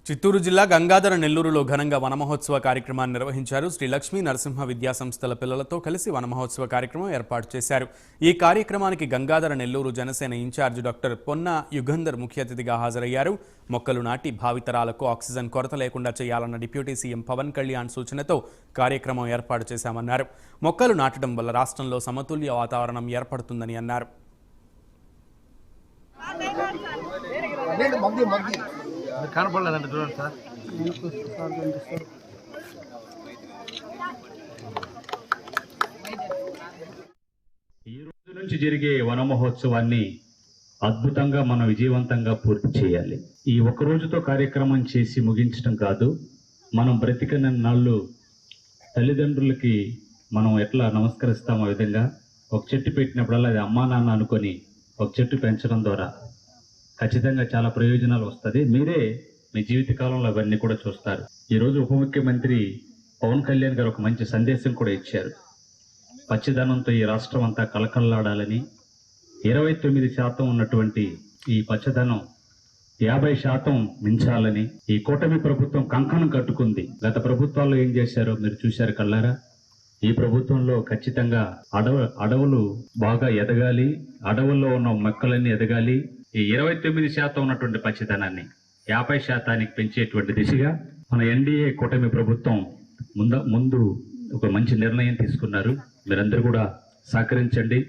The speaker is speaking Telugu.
చిత్తూరు జిల్లా గంగాధర నెల్లూరులో ఘనంగా వనమహోత్సవ కార్యక్రమాన్ని నిర్వహించారు. శ్రీ లక్ష్మీ నరసింహ విద్యా సంస్థల పిల్లలతో కలిసి వనమహోత్సవ కార్యక్రమం ఏర్పాటు చేశారు. ఈ కార్యక్రమానికి గంగాధర నెల్లూరు జనసేన ఇన్ఛార్జ్ డాక్టర్ పొన్న యుగంధర్ ముఖ్య అతిథిగా హాజరయ్యారు. మొక్కలు నాటి భావితరాలకు ఆక్సిజన్ కొరత లేకుండా చేయాలన్న డిప్యూటీ సీఎం పవన్ కళ్యాణ్ సూచనతో కార్యక్రమం ఏర్పాటు చేశామన్నారు. మొక్కలు నాటడం వల్ల రాష్ట్రంలో సమతుల్య వాతావరణం ఏర్పడుతుందని అన్నారు. కనపడలేదండి చూడండి సార్. ఈ రోజు నుంచి జరిగే వన మహోత్సవాన్ని అద్భుతంగా మనం విజయవంతంగా పూర్తి చేయాలి. ఈ ఒక్క రోజుతో కార్యక్రమం చేసి ముగించడం కాదు, మనం బ్రతికిన నాళ్ళు తల్లిదండ్రులకి మనం ఎట్లా నమస్కరిస్తాం ఆ విధంగా ఒక చెట్టు పెట్టినప్పుడల్లా అది అమ్మా నాన్న అనుకొని ఒక చెట్టు పెంచడం ద్వారా ఖచ్చితంగా చాలా ప్రయోజనాలు వస్తుంది. మీరే మీ జీవిత కాలంలో అవన్నీ కూడా చూస్తారు. ఈరోజు ఉప ముఖ్యమంత్రి పవన్ కళ్యాణ్ గారు ఒక మంచి సందేశం కూడా ఇచ్చారు. పచ్చదనంతో ఈ రాష్ట్రం అంతా కలకల్లాడాలని, 29% ఉన్నటువంటి ఈ పచ్చదనం 50% మించాలని ఈ కూటమి ప్రభుత్వం కంకణం కట్టుకుంది. గత ప్రభుత్వాల్లో ఏం చేశారో మీరు చూశారు కళ్ళారా. ఈ ప్రభుత్వంలో ఖచ్చితంగా అడవులు బాగా ఎదగాలి, అడవుల్లో ఉన్న మొక్కలన్నీ ఎదగాలి. ఈ 29% ఉన్నటువంటి పచ్చదనాన్ని 50% పెంచేటువంటి దిశగా మన ఎన్డీఏ కూటమి ప్రభుత్వం ముందు ఒక మంచి నిర్ణయం తీసుకున్నారు. మీరందరూ కూడా సహకరించండి.